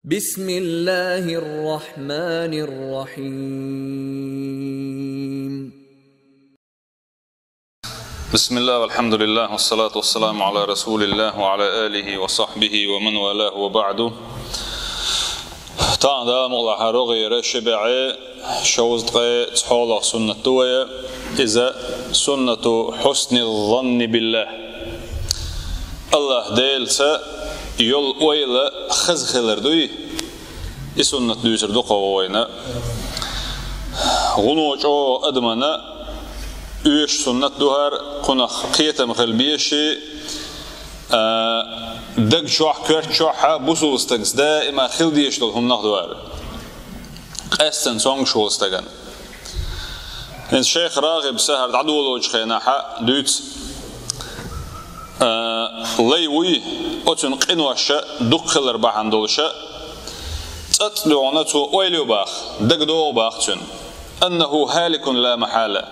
بسم الله الرحمن الرحيم. بسم الله والحمد لله والصلاة والسلام على رسول الله وعلى آله وصحبه ومن والاه وبعد. تعالى الله رغير شبعي شوزت تحول سنة إذا سنة حسن الظن بالله. الله ديلسا يول ويلا خزخلر دوي سنة دوسر دو قوينا غنوج او ادمنا üyeş sünnet duhar kuna qiyatam qalbiyshi dag çoh kör çoha busulstags daima khildiyeshdol humnaq duhar qastan song shulstagan en Sheikh Raghib Sahar adwoloj khinaha düt laywi otun qinwasha duqlar bahandolsha tsat duona to oylu bax dag do baxtun annahu halikun la mahala.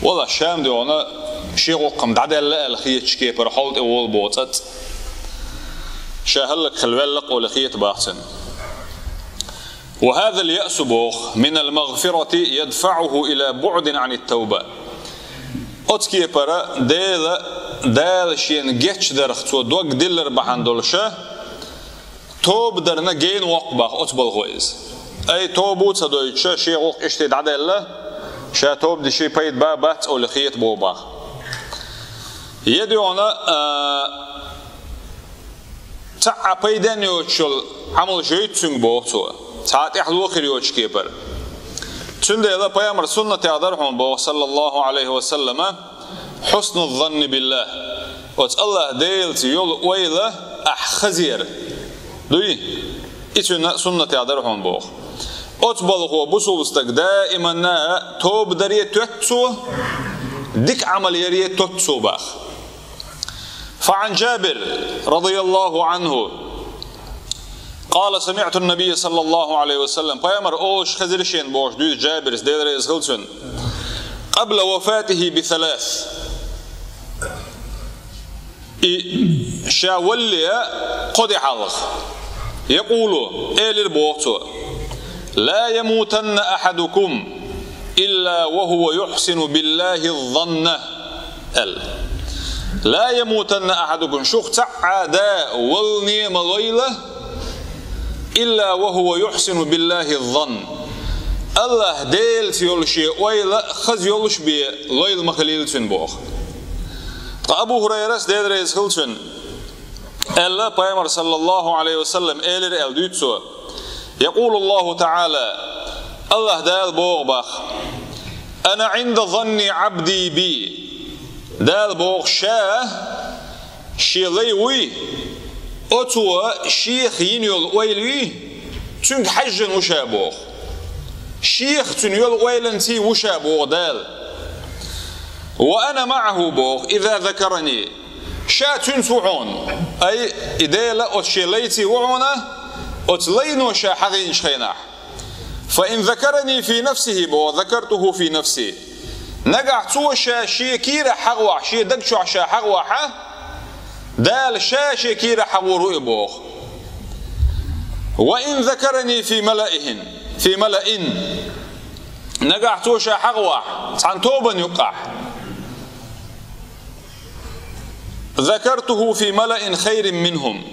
والله شام دي أنا شيء قم دعدل لا الخيط شكيب رحلت أول بوتت شاهلك خلوالك ولا خيط باحسن. وهذا اليأس بوخ من المغفرة يدفعه إلى بعد عن التوبة. أتكي برا دال شيء نجتش درخت ودوق دلر بحندولشة توب درنا جين وقبخ أتبل غويز أي توبوت سدويتش شيء وق اشتد عدل شاتوب دي شي بايد بابات او لخيط بوبا يديونا تاع بايدان يوتشل عمل جيت سنگ بوتو ساعت احلو خير يوتش كيبر تند يلا بيامر سنة تعذرهم بو صلى الله عليه وسلم حسن الظن بالله وت الله ديلت يول ويله احخزير دوي اتنا سنة تعذرهم بو أتبلغ وبصوصتك دائما توب دريه تتسو ديك عمل يريه تتسو باخ. فعن جابر رضي الله عنه قال سمعت النبي صلى الله عليه وسلم فيامر اوش خزرشين بوش دوز جابر دير يزغلسن قبل وفاته بثلاث شاولي قد حلق يقول ايل البوغتو لا يموتن أحدكم إلا وهو يحسن بالله الظن. لا يموتن أحدكم شوخ تعادا والنيم ليلة إلا وهو يحسن بالله الظن. الله ديل يولشي ويلا خز يولش بي ليل مخليل تنبوخ. أبو هريرة ديل ريز خلتن الله بيامر صلى الله عليه وسلم إيلر ألدوتسو يقول الله تعالى الله دال بوغبخ أنا عند ظن عبدي بي دال بوغ شاه شيليوي أتوا شيخ ينيول ويلوي تنك حجن وشابوغ شيخ تنيول ويلنتي وشابوغ دال وأنا معه بوغ إذا ذكرني شا تنسوعون أي إذا لا أتشيليتي وعونه أتلينو شاحغين شخيناح فإن ذكرني في نفسه بو ذكرته في نفسي نقع تو شي كيرا حغوح شي دقشو شا حغوحة دال شي كيرا حغورو بوخ وإن ذكرني في ملأ نقع تو شا حغوح عن توبا يقع ذكرته في ملأ خير منهم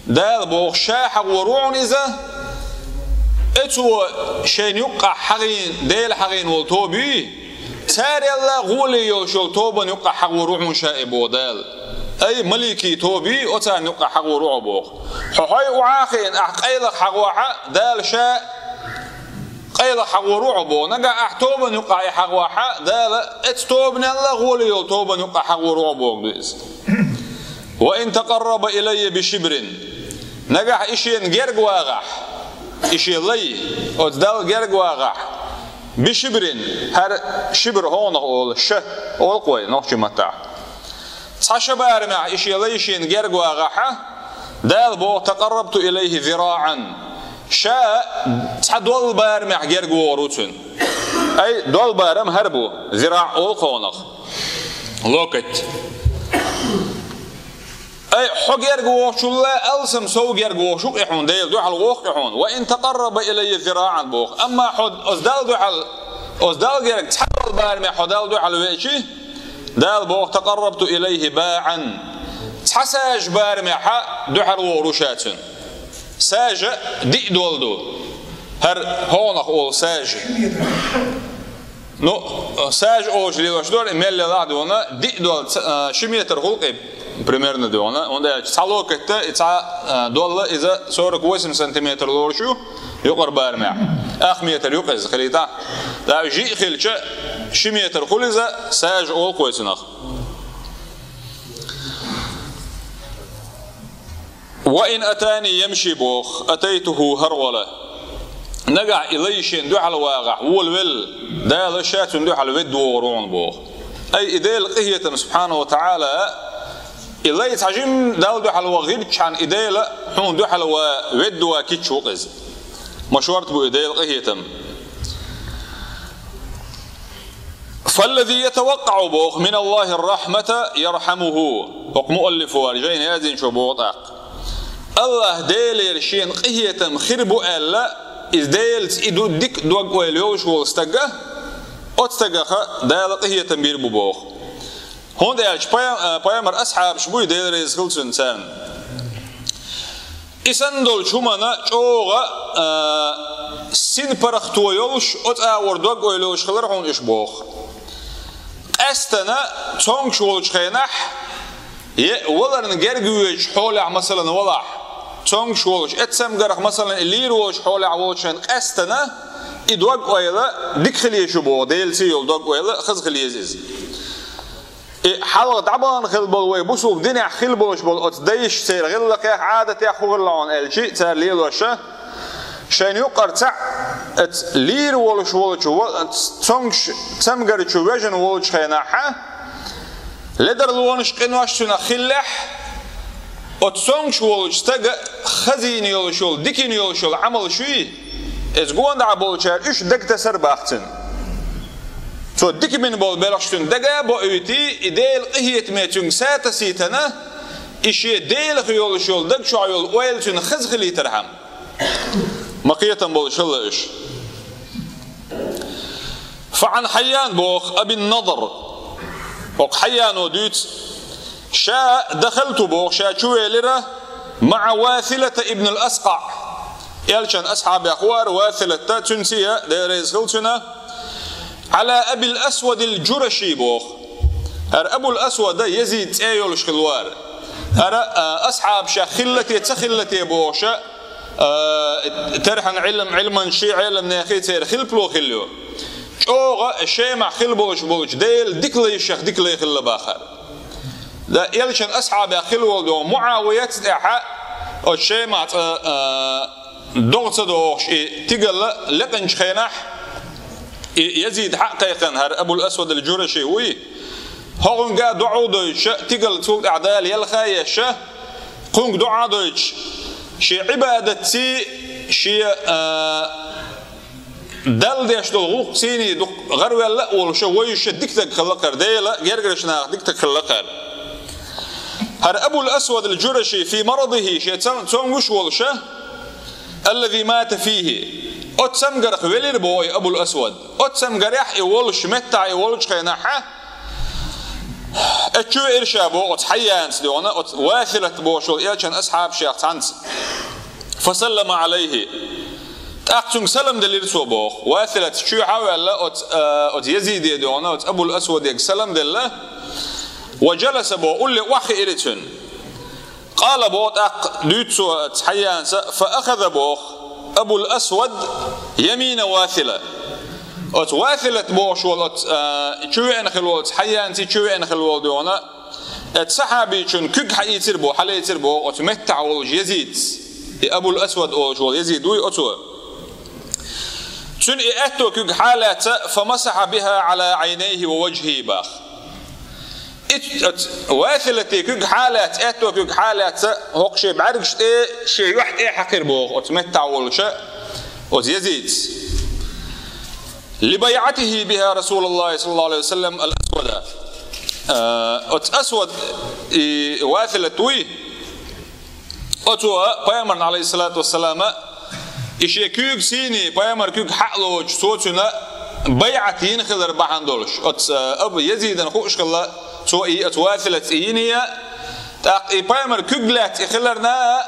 دال بوغ شاحق وروعن إذا اتو شين يقع حقين ديل حقين والتوبي تاري الله غولي يوشل توبا يقع حق وروعن شائبو دال أي ملكي توبي أتان يقع حق وروع بوغ حوحي وعاقين أحقيلك حق وحا دال شاء قيلك حق وروع بوغ نقع أحتوبا يقع حق وحا دال اتوبني الله غولي يول توبا يقع حق وروع بوغ بيز. وإن تقرب إلي بشبر نجح إشين جرج واقع إشي لي أتدل جرج واقع بشبرين هر شبر هون أول ش أول قوي نحكي متاع صشبار مع إشي لي إشين جرج واقع دال بو تقربت إليه ذراعا شاء تدل بار مع جرج وروتن أي دول بارم هربو ذراع أول قونق لوكت أي حجر جوش الله ألسم سوجر جوش إحون ديل دوح الوق إحون وإن تقرب إلي ذراعا بوخ أما حد أزدال دوح أزدال جرك تحول بارمي حدال دوح الويشي دال بوخ تقربت إليه باعا تحساج بارمي حا دوح الوروشاتن ساج دي دولدو هر هونخ أول ساج نو ساج أوش ليش دول إميل لادونا دي دول شميتر خلقي примерно دونا онда салокетте ица долла иза 48 сантиметр лоршу يقر بارمع اخ متر يقز خليتا دا جي خلچه شميتر خليزا ساج اول كويسنخ وان اتاني يمشي بوخ اتيته هروله نقع اليشين دو على واقع والول دا لشات دو على ود ورون بوخ اي اديل قهيه سبحانه وتعالى إلا يتعجم دالدو حلوة غير كان إدالة حون دو حلوة ودوا كيتش وقز مشورت بو إدالة قهيتم فالذي يتوقع بوخ من الله الرحمة يرحمه وقمؤلف وارجين يازين شو بوطاق الله ديل يرشين قهيتم خربو ألا إذ ديل إدو ديك دوق ويليوش والستقه أتستقه دال قهيتم بيربو بوخ هون ده پیامبر اصحاب شبوی دیلریز خلصن سن اسندول شومانا چوغا سين پرختویولش ات اوردوگ اویلوش خلر هون اش بوخ استنا تونگ شولش خینح ي ولرن گرگویش حول مثلا ولا تونگ شولش اتسم گرخ مثلا لیروش حول عوشن استنا ادوگ اویلا ديك خليشو بو ديل سيول دوگ اویلا خز خليزز حلقة طبعا خلبل ويبوسوا بدنيا خلبلش بول أتديش سير غلق يا عادة يا خو غلون الشيء تار ليل وشة شين يقر تع لير ولش ولش تونش تمجر شوجن ولش خناحة لدر لونش قنواش تنا خلح أتونش ولش تجا خزين يلشول دكين يلشول عمل شيء إز جوان دعبولشار إيش دك تسر باختن تو ديك من بول بلاشتون دقا بو اوتي إديل قهيت ميتون ساتا سيتنا إشي ديل خيول شول دق شعيول ويلتون خزخلي ترحم مقيتا بول شلش فعن حيان بوخ أبي النضر وق حيان ودوت شا دخلت بوخ شا شويلرة مع واثلة ابن الأسقع يالشان أصحاب أخوار واثلة تنسية ديريز خلتنا على أبي الأسود الجرشي بوخ هر أبو الأسود يزيد أيول شخلوار هر أصحاب شخلتي تخلتي بوخ ترحن علما شي علم ناخي تير خلبلو خلو شوغا شي مع خلبوش بوش ديل ديكلي شيخ ديكلي خل باخر دا يلشن أصحاب خلو دو معاوية إحا أو شي مع دوغت دوخ تيقل لقن شخيناح يزيد حقيقا هر أبو الأسود الجرشي وي هون قا دعو دويش تقل توق أعدال يلخايش قنق دعا دويش شي عبادتي شي دل ديش دول غوق سيني غروي لا والشو ويش ديكتك خلقر ديلا يرقرشنا ديكتك خلقر هر أبو الأسود الجرشي في مرضه شي تونغوش والشه الذي مات فيه أتسم جرخ ولير بوي أبو الأسود أتسم جريح يولش متع يولش خيناحة أتشو إرشا بو أتحيان سدونا واثلة بوشول إلشان أصحاب شيخ تانس فسلم عليه أقتم سلم دليل سو بو واثلة شو حاول أت يزيد يدونا أت أبو الأسود يك سلم دله وجلس بو قل لي وحي إرتن قال بو أق دوتسو أتحيان فأخذ بو أبو الأسود يمين واثلة أت واثلة بوش ولت شوي أنا خلوت حيانتي شوي أنا خلوت دونا أت صحابي شن كج حيتر بو حليتر بو أت متع ولج يزيد أبو الأسود أولج ول يزيد وي أتوه شن أتو كج حالات فمسح بها على عينيه ووجهه باخ واثلة كج حالات أتو كج حالات هوك شيء بعرفش إيه شيء واحد إيه حقير بوخ أتمتع ولش أت يزيد لبيعته بها رسول الله صلى الله عليه وسلم الأسود أت أسود واثلة وي Otuğa Peygamber aleyhissalatu vesselam'a işe küyük sini Peygamber küyük haqlı soçuna bay'at yinqiler bahan doluş. Ot Abu Yazid'in xoşqalla so'i atwathilat iyniya taq Peygamber küglat ikhlarna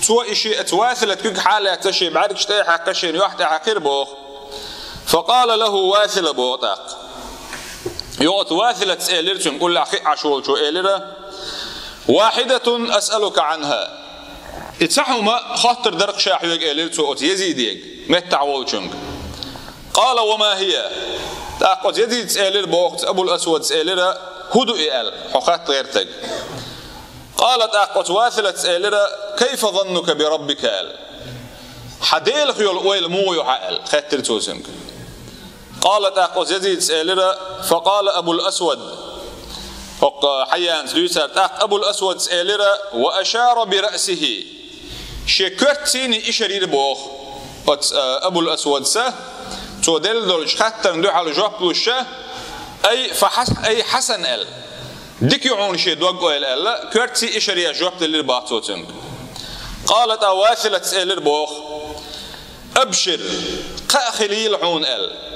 so işi atwathilat küg halat tashi بعد اشتاي حقشين واحد حقير بوخ فقال له واثل بوطاق يوت واثلة سألرتم قل أخي عشول شو إلرة واحدة أسألك عنها اتسحوما خاطر درق شاحيوك إلرتو أت يزيديك متعولشنك قال وما هي تاقوت يزيد سألر بوقت أبو الأسود سألرة هدو إل حقات غيرتك قالت أقوت واثلة سألرة كيف ظنك بربك أل حديل خيول ويل مو يحال خاطر توسمك قالت أقوت يزيد سألرة فقال أبو الأسود حيان سلوسات أبو الأسود سألرة وأشار برأسه شكرتيني إشرير بوخ أبو الأسود سه تودل دولش خاطر ندوح على جواب الشه أي حسن ال ديك يعون شيء دوق ال كرتي إشريا جواب اللي بعطوتم قالت أواثلة سألر بوخ أبشر قأخليل عون ال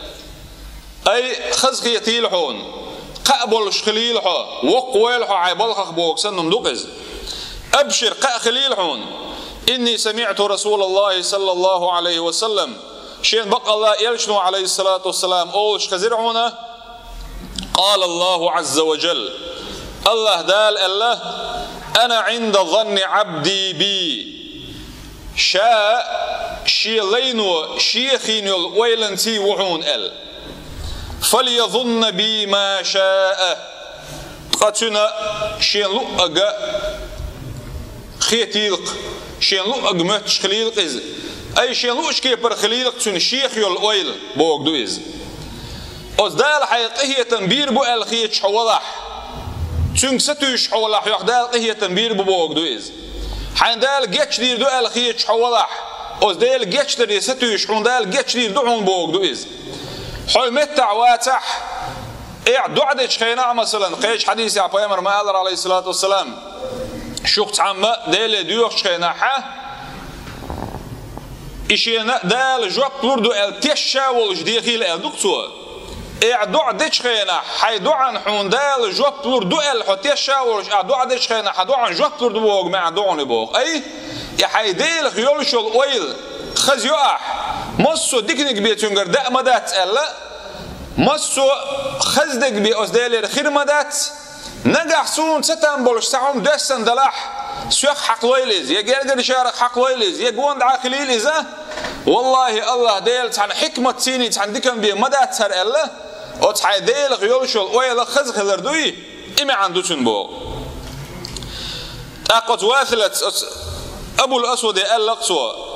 أي خزقيتي الحون قابل شخليل حو وقويل حو عيبال خبوك سنم دوقز أبشر قأخليل حون إني سمعت رسول الله صلى الله عليه وسلم شين بقى الله يلشنو عليه الصلاة والسلام أولش خزرعونا قال الله عز وجل الله دال الله أنا عند ظن عبدي بي شاء شيلينو شيخينو ويلنتي وحون ال فليظن بي ما شاء قاتنا شين لؤغا خيتيلق شين لؤغ متش خليلق إز أي شين لؤش كيبر خليلق تون شيخ يول أويل بوغ دو إز أزدال حيقية تنبير بو الخيتش حوالح تون ستوش حوالح يحدال قية تنبير بو بوغ دو إز حين دال جيتش دير دو الخيتش حوالح أزدال جيتش دير ستوش حين دال جيتش دير دو حون بوغ دو إز حلمتع واتح دعدش خينا مثلا قيش حديث يا بيامر ما قال عليه الصلاة والسلام شوقت عما دال ديوخ خينا حا إشينا دال جواب بلوردو التشا والجديخيل الدكتور دعدش خينا حي دعن حون دال جواب بلوردو الحتشا والجديخيل خينا حدعن جواب بلوردو بوغ مع دعن بوغ أي يا حي ديل خيولش الأويل خز يقح مصو ديكنك بيتونجر دا مدات ألا مصو خزدك بأسدالي خير مدات نجح سون ستان بولش ساعم دسن دلاح سيخ حق ويلز يجرجر شارك حق ويلز يجوان دعاخليل إذا والله الله ديل عن حكمة سيني عن ديكن بمدات سر ألا وتحي ديل خيولشل ويلا خز خلردوي إما عندوتن بو أقوت واثلة أبو الأسود ألقصوا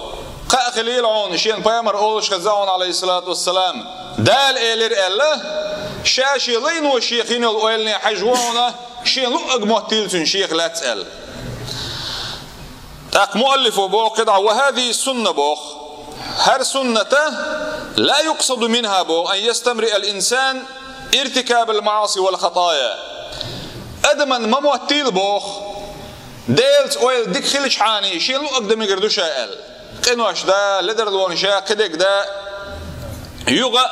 قاخليل عون شين بيامر أولش خزاون عليه الصلاة والسلام دال إلير ألا شاشي لين وشيخين الأولني حجونا شين لؤق مهتيلتن شيخ لا تسأل تاق مؤلف بوق قدع وهذه السنة بوخ هر سنته لا يقصد منها بوخ أن يستمرئ الإنسان ارتكاب المعاصي والخطايا أدمن ما مهتيل بوخ ديلت أويل ديك خلش حاني شين لؤق دمي قردو شائل قنوش دا لدر الونشا قدك دا يوغا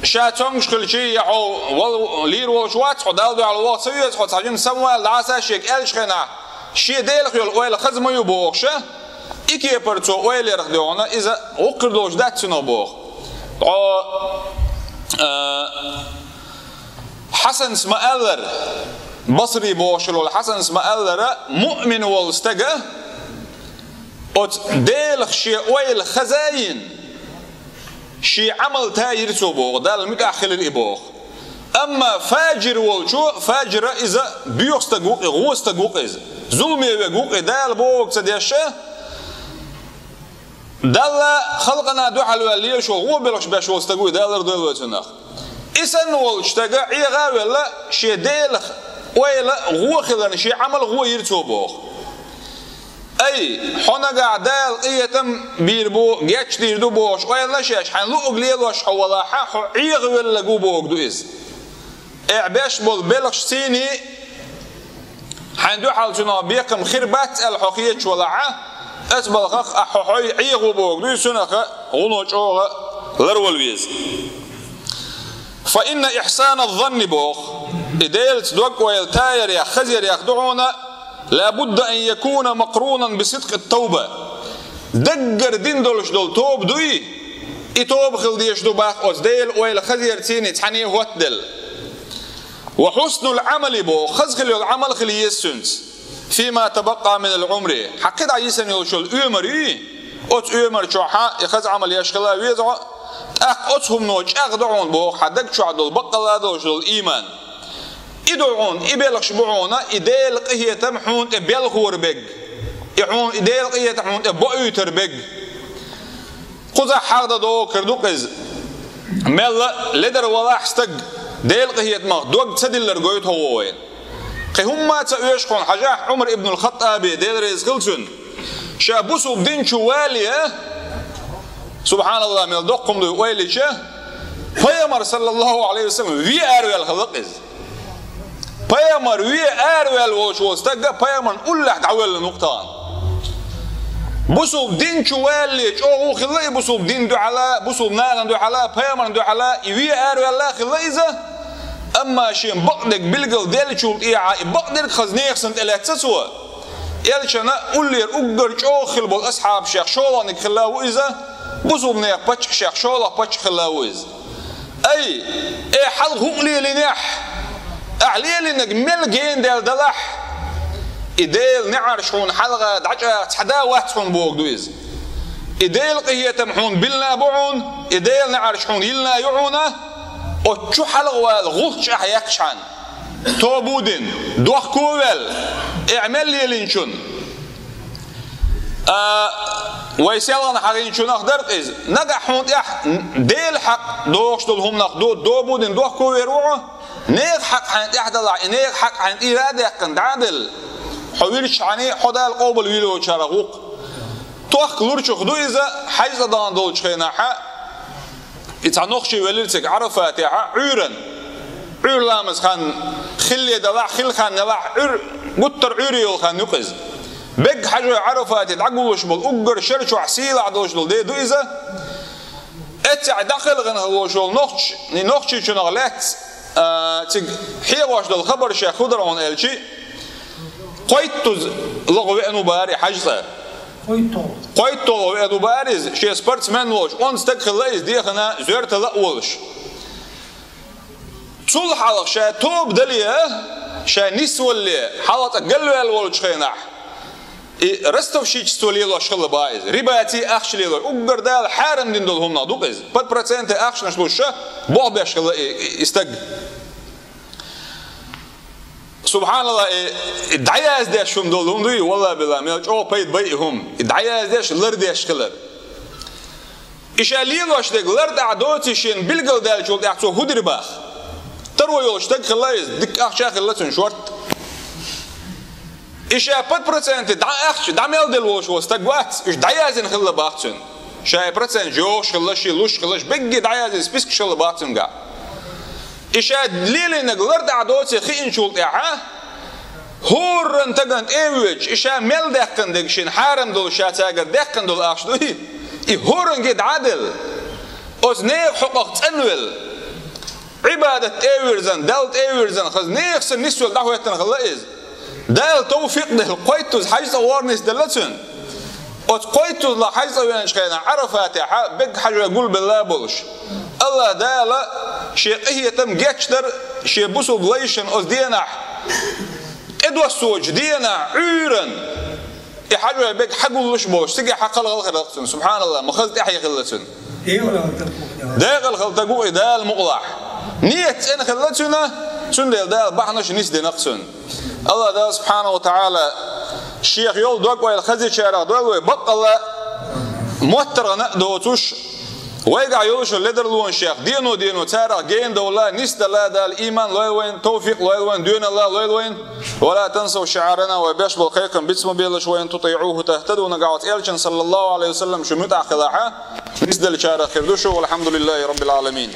شاتونش كل شيء يحو لير وشوات حدال دو على الوقت سويت حد ساجين سموال دعاسا شيك ألش خنا شي ديل خيول ويل خزم يبوخشة إكي يبرتو ويل يرخدونا إذا وقردوش دات سنو بوخ حسن اسمه ألر بصري بوشلو الحسن اسمه ألر مؤمن والستجا أت ديل شيء ويل خزاين شيء عمل تاير سوبوغ دال متأخر الإبوغ أما فاجر والشو فاجر إذا بيوستجوق غوستجوق إذا ظلمي بيجوق دال بوغ سديشة دال خلقنا دوحل واللي شو غو بلش بشو استجوق دال ردول وتناخ إسن والشتجا عيغا ولا شيء ديل ويل غو خلنا شيء عمل غو يرتوبوغ أي حنا قاعدال قيتم بيربو جاتش ديردو بوش ويلا شاش حنلو أقليلوش حولا حو عيغ ولا جو بوك دو إز إعباش بول بلغش سيني حندو حال شنو بيقم خربات الحقية شولعة أسبلخ أحوي عيغو بوق دو سنخ غنوش أوغ لرولويز فإن إحسان الظن بوخ إديلت دوك ويلتاير يا خزير يخدعونا لابد أن يكون مقرونا بصدق التوبة دقر دين دولش دول توب دوي إتوب خلديش دو باق أزديل ويل خزير تيني تحنيه واتدل وحسن العمل بو خزخل العمل خلي يسنس فيما تبقى من العمر حقيد عيسن يلشل أمري أت أمر شوحا يخز عمل يشغلا ويزع أتهم نوج أغدعون بو حدك شو عدل بقلا دولشل إيمان إدعون إبلغ شبعونا إديل قهية تمحون إبلغ وربق يحون إديل قهية تمحون إبقى تربق قزا حاضر دو كردوقز ملا لدر ولا حستق ديل قهية مغ دوق تسدل لرقويت هو وين قهم ما تأيشقون حجاح عمر ابن الخطاب ديل ريزقلسون شابوسو بدين شواليه سبحان الله من الدقم دو ويلي شه فيامر صلى الله عليه وسلم في أروي الخلقز فيامر في أروي الوشوستقى فيامر أولا دعوال النقطان بوسو بدين شوالي أو خلقي بوسو بدين دو على بوسو بناغن دو على فيامر دو على في أروي الله خلقيزة أما شين بقدك بلقل ديل شولت إيعا بقدك خزنيخ سنت إلى تسوى يلشنا أولي أقدر شو خلبو الأصحاب شيخ شولانك خلاو إذا بوسو بنيخ باتش شيخ شولا باتش خلاو إذا أي حل هم لي لنح أعلي لنك ملقين ديل دلح إديل نعرشون حلقة دعجة تحدا واتحون بوك دويز إديل قهية تمحون بلنا بعون إديل نعرشون يلنا يعونه وشو حلقة والغوش أحيكشان توبودين دوخ كوvel اعمل لي لينشون ويسالنا حقين شو نقدر إز نجحون ديل حق دوخش دولهم نقدو دوبودين دوخ كوvel روعه نير حق عند إحدى نير حق عند إرادة كن عادل حويرش عني حدا القبل ويلو شرقوق توخ كلورش خدو إذا حيز دان دولش خيناحة يتعنوخشي وليلتك عرفات يا عيرن عير لامس خان خلي دلع خل خان دلع عير قطر عيري خان يقز بق حاجة عرفات يتعقلوش بالأجر شرش وحسيل عدوش دول دو إذا اتع داخل غن هلوش نخش نخشي شو نغلات تج حيواش دل خبر شيء خضر عن الشيء قيتوز لغوي أنو باري حاجة قيتو أنو بارز شيء سبورتسمان وش أنت تكخليز دي خنا زرت لا ولش طول حلق شا توب دليه شا نسولي حلق قلوا الولش خيناح رستوف شيء تولي له شغل بايز رباتي أخشلي له أقدر دال حارم دين دول هم نادوقز 5% أخشنا شلو شا بعض بيشغل يستق سبحان الله الدعياز ده شو مدول هم دوي والله بالله ميلش أو بيت بيهم الدعياز ده لرد يشغل إيش اللي لوش ده لرد عدوتي شين بلقل ده شو ده عطوا هدر باخ تروي يوش تك خلاص دك أخشى خلصن شورت إيش 5% دع أخش دعمل دلوش واستقوات إيش دعيازين خلا باختن شاي 5% جوش خلاش لوش خلاش بقي دعيازين سبيسك شلا باختن قا إيش ليلة نقدر عدوتي خين شول إعاه هورن تجن إيوج إيش مل دقن دقشين حارم دول شاتاجر دقن دول أخش دوي هورن جد عدل أزنير حقوق تنول عبادة إيورزن دالت إيورزن خز نيخس النسوة دعوة تنخلائز دال توفيق ده قيتوز حاجة وارنس دلتن قيتوز لا حاجة وينشخينا عرفات بق حاجة يقول بالله بولش الله دال شيء هي تم جاتشتر شيء بوسو بليشن أز ديناح إدوا سوج دينا عيرن حاجة بق حقولش بوش تجي حق الغلط سبحان الله ما خلت أحيا خلتن داخل خلتقو إدال مقلع نيت إن خلتنا سندل دال بحناش نيس دي نقصن الله ده سبحانه وتعالى الشيخ يول دوق ويل خزي شارع دوق بقى موتر نقدوتوش ويقع يولش الليدر لون شيخ دينو تارع جين دولا نيس دلا دال إيمان لوين توفيق لوين دين الله لوين ولا تنسوا شعارنا وبيش بالقيقم بسم بيلش وين تطيعوه تهتدوا نقعت إلشن صلى الله عليه وسلم شمتع خلاعه نيس دل شارع خردوشو والحمد لله رب العالمين.